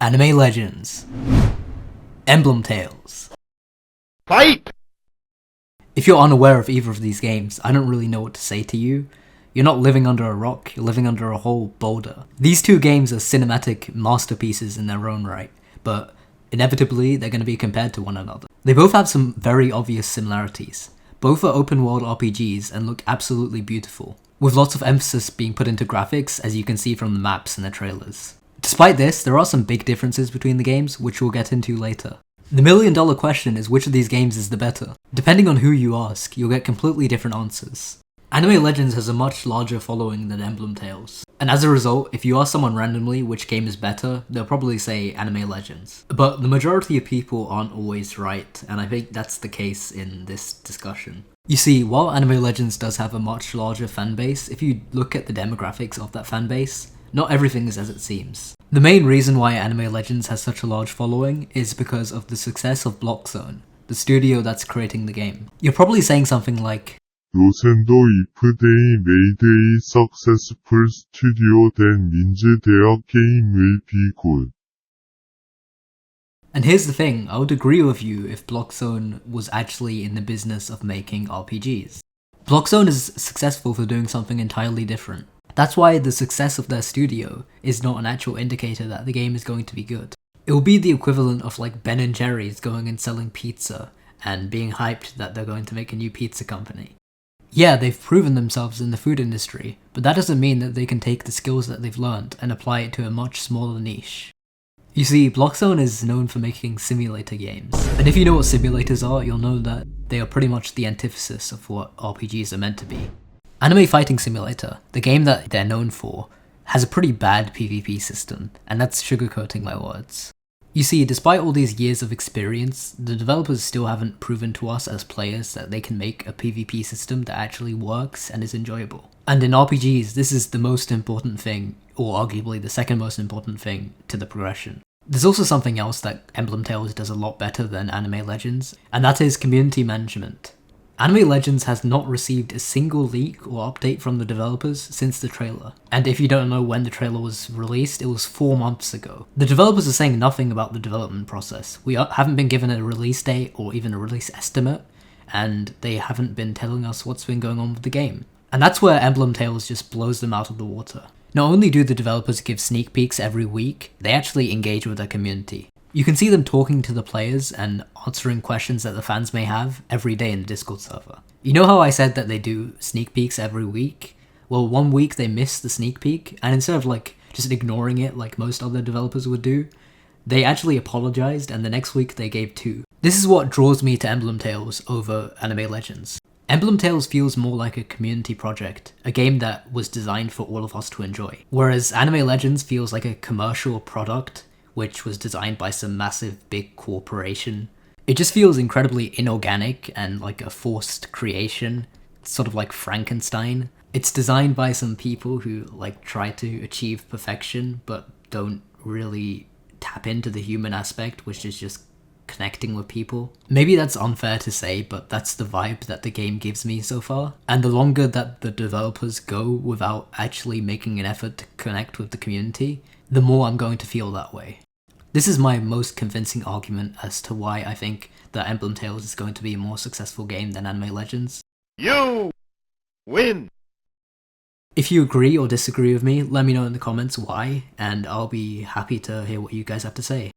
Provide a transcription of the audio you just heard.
Anime Legends, Emblem Tales. Fight! If you're unaware of either of these games, I don't really know what to say to you. You're not living under a rock, you're living under a whole boulder. These two games are cinematic masterpieces in their own right, but inevitably they're going to be compared to one another. They both have some very obvious similarities. Both are open world RPGs and look absolutely beautiful, with lots of emphasis being put into graphics, as you can see from the maps and the trailers. Despite this, there are some big differences between the games, which we'll get into later. The million-dollar question is which of these games is the better. Depending on who you ask, you'll get completely different answers. Anime Legends has a much larger following than Emblem Tales, and as a result, if you ask someone randomly which game is better, they'll probably say Anime Legends. But the majority of people aren't always right, and I think that's the case in this discussion. You see, while Anime Legends does have a much larger fanbase, if you look at the demographics of that fanbase, not everything is as it seems. The main reason why Anime Legends has such a large following is because of the success of Blockzone, the studio that's creating the game. You're probably saying something like, 요샌도 if they made a successful studio then means their game will be good. and here's the thing, I would agree with you if Blockzone was actually in the business of making RPGs. Blockzone is successful for doing something entirely different. That's why the success of their studio is not an actual indicator that the game is going to be good. It will be the equivalent of like Ben & Jerry's going and selling pizza and being hyped that they're going to make a new pizza company. Yeah, they've proven themselves in the food industry, but that doesn't mean that they can take the skills that they've learned and apply it to a much smaller niche. You see, Blockzone is known for making simulator games, and if you know what simulators are, you'll know that they are pretty much the antithesis of what RPGs are meant to be. Anime Fighting Simulator, the game that they're known for, has a pretty bad PvP system, and that's sugarcoating my words. You see, despite all these years of experience, the developers still haven't proven to us as players that they can make a PvP system that actually works and is enjoyable. And in RPGs, this is the most important thing, or arguably the second most important thing, to the progression. There's also something else that Emblem Tales does a lot better than Anime Legends, and that is community management. Anime Legends has not received a single leak or update from the developers since the trailer. And if you don't know when the trailer was released, it was 4 months ago. The developers are saying nothing about the development process. We haven't been given a release date or even a release estimate, and they haven't been telling us what's been going on with the game. And that's where Emblem Tales just blows them out of the water. Not only do the developers give sneak peeks every week, they actually engage with their community. You can see them talking to the players and answering questions that the fans may have every day in the Discord server. You know how I said that they do sneak peeks every week? Well, 1 week they missed the sneak peek, and instead of like just ignoring it like most other developers would do, they actually apologized, and the next week they gave 2. This is what draws me to Emblem Tales over Anime Legends. Emblem Tales feels more like a community project, a game that was designed for all of us to enjoy. Whereas Anime Legends feels like a commercial product which was designed by some massive big corporation. It just feels incredibly inorganic and like a forced creation, sort of like Frankenstein. It's designed by some people who like try to achieve perfection but don't really tap into the human aspect, which is just connecting with people. Maybe that's unfair to say, but that's the vibe that the game gives me so far. And the longer that the developers go without actually making an effort to connect with the community, the more I'm going to feel that way. This is my most convincing argument as to why I think that Emblem Tales is going to be a more successful game than Anime Legends. You win! If you agree or disagree with me, let me know in the comments why, and I'll be happy to hear what you guys have to say.